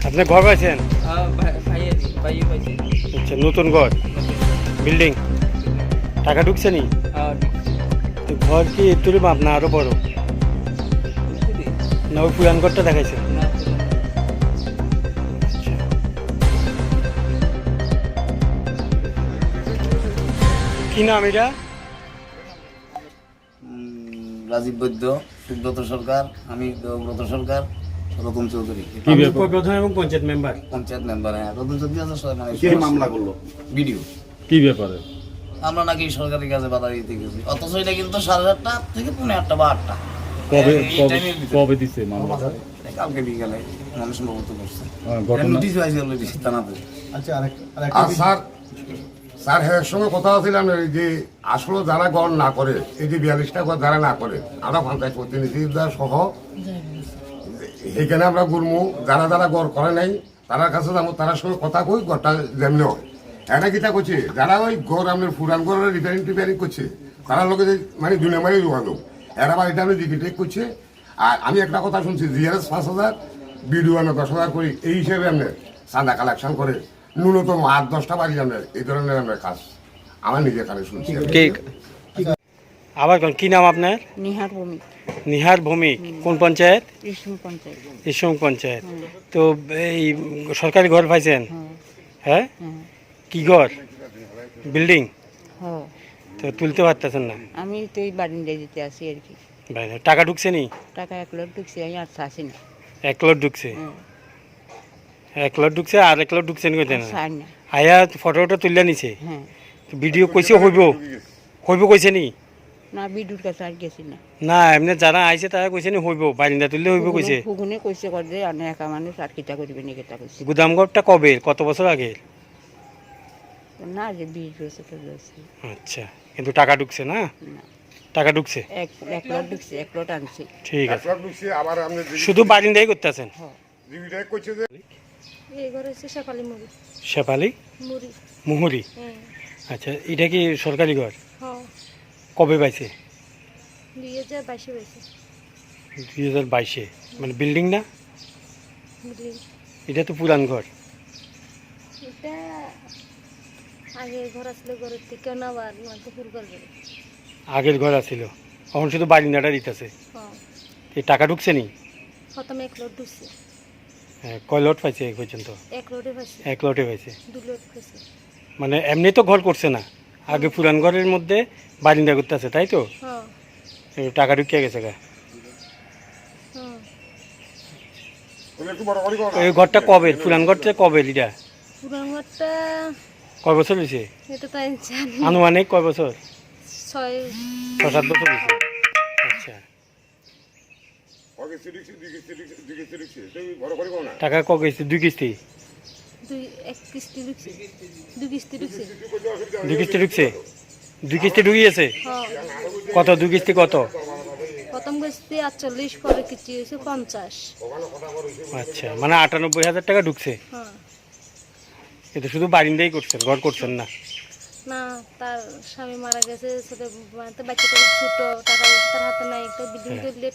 আপনি ঘর পাইছেন? আচ্ছা, নতুন ঘর, বিল্ডিং, টাকা ঢুকছে নি? ঘর কি একটু মাপ না আরো বড়? না ওই পুরান ঘরটা দেখাইছে? কি নাম এটা? রাজীব বৈদ্য, সুব্রত সরকার, আমি দেবব্রত সরকার, রতন চৌধুরী। প্রধান এবং পঞ্চায়েত মেম্বার? পঞ্চায়েত মেম্বার, হ্যাঁ। রতন চৌধুরী আছে মানে মামলা করলো বিডিও। কি ব্যাপারে? আমরা নাকি সরকারি কাজে বাধা দিতে গেছি, অথচ এটা কিন্তু 7:30 থেকে 8:30 বা 8টা। কবে দিছে মামলাটা? কালকে বিকালে মানুষ সম্ভবত করছে। ঘটনা থানাতে। আচ্ছা, স্যার হ্যাঁ সঙ্গে কথা ছিলাম যে আসলে যারা গড় না করে, এই যে 42টা ঘর যারা না করে, আমরা পঞ্চায়েত প্রতিনিধিরা সহ এখানে আমরা ঘুরবো, যারা যারা গড় করে নাই তার কাছে যাবো, তার সঙ্গে কথা কই ঘরটা যেমনি হয়। এটা কিতা করছে যারা ওই ঘর আপনার পুরান ঘরের রিপেয়ারিং করছে, তারা লোকে মানে দুনিয়া মানে যোগাযোগ এরা আবার এটা আমি দিকে করছে। আর আমি একটা কথা শুনছি, জিআরএস 5,000, বিডিও আমরা 10,000 করি, এই হিসেবে আপনার চাঁদা কালেকশন করে ন্যূনতম 8-10টা বাড়ি আপনার এই ধরনের আপনার কাজ আমার নিজের কানে শুনছি। আবার কি নাম আপনার? নিহার ভূমি। নিহার ভৌমিক, কোন পঞ্চায়েত? ইসম পঞ্চায়েত। তো এই সরকারি ঘর পাইছেন? হ্যাঁ, কি ঘর? বিল্ডিং? তো তুলতে পারতেছেন না? আমি তো এই বারিন্দা দিতে আসি আর কি। টাকা ঢুকছে নি? টাকা 1 লক্ষ ঢুকছে, আমি আর আসি না। 1 লক্ষ ঢুকছে? 1 লক্ষ ঢুকছে, আর 1 লক্ষ ঢুকছে না? আয়া ফটোটা তুলে নিছে? হ্যাঁ। ভিডিও কইছে হইব কইছে নি? না, বিডুর কাছে আর গেছি না। না, এমনি যারা আইছে তারা কইছে নি হইব, বারিন্দা তুললে হইব কইছে? ফুগুনে কইছে কর যে আর একা মানুষ আর কিটা করবে নি, কেটা কইছে। গুদামঘরটা কবে, কত বছর আগে? না, যে 20 বছর হয়েছে। আচ্ছা, কিন্তু টাকা ঢুকছে না? টাকা ঢুকছে? 1 লক্ষ ঢুকছে, 1 লক্ষ আনছি। ঠিক আছে। শুধু বারিন্দাই করতেছেন? এই ঘর হচ্ছে শেফালি মুড়ি। শেফালি মুড়ি মুহুরি? আচ্ছা, এটা কি সরকারি ঘর? হ্যাঁ। কবে পাইছে? 2022 হয়েছে। 2022-এ? মানে বিল্ডিং না? বিল্ডিং। এটা তো পুরান ঘর। এটা আগে ঘর আসলে ঘরের থেকে নাবার মানে পুর করবে। আগের ঘর আছিল, এখন শুধু বারিন্দাটা দিতেছে? হ্যাঁ। এই টাকা ঢুকছে নি? প্রথমে 1 লক্ষ ঢুকছে। হ্যাঁ, কয় লট পাইছে এই পর্যন্ত? 1 লক্ষে পাইছে। 1 লটে পাইছে? 2 লক্ষ পাইছে। মানে এমনি তো ঘর করছে না, আগে পুরান ঘরের মধ্যে বারিন্দা করতেছে, তাই তো? হ্যাঁ। টাকা ঢুকিয়ে গেছে গা? এই ঘরটা কবে, পুরান ঘরটা কবে? এটা পুরান ঘরটা কয় বছর হয়েছে? এটা তাই জানি। আনুমানিক কয় বছর? 6-7 বছর হয়েছে। আচ্ছা, টাকা ক কিস্তি? 2 কিস্তি? 1 কিস্তি ঢুকছে। 2 কিস্তি ঢুকছে। 2 কিস্তি ঢুকছে? 2 কিস্তি ঢুকিয়েছে? হ্যাঁ। কত 2 কিস্তি কত? প্রথম কিস্তি 48, পরে কিস্তি হয়েছে 50। আচ্ছা, মানে 98,000 টাকা ঢুকছে? হ্যাঁ। এটা শুধু বারিন্দাই করছেন, ঘর করছেন না? না, তার স্বামী মারা গেছে, ছোট বাচ্চাটা ছোট, টাকা তার হাতে নাই, একটা বিল্ডিং করলে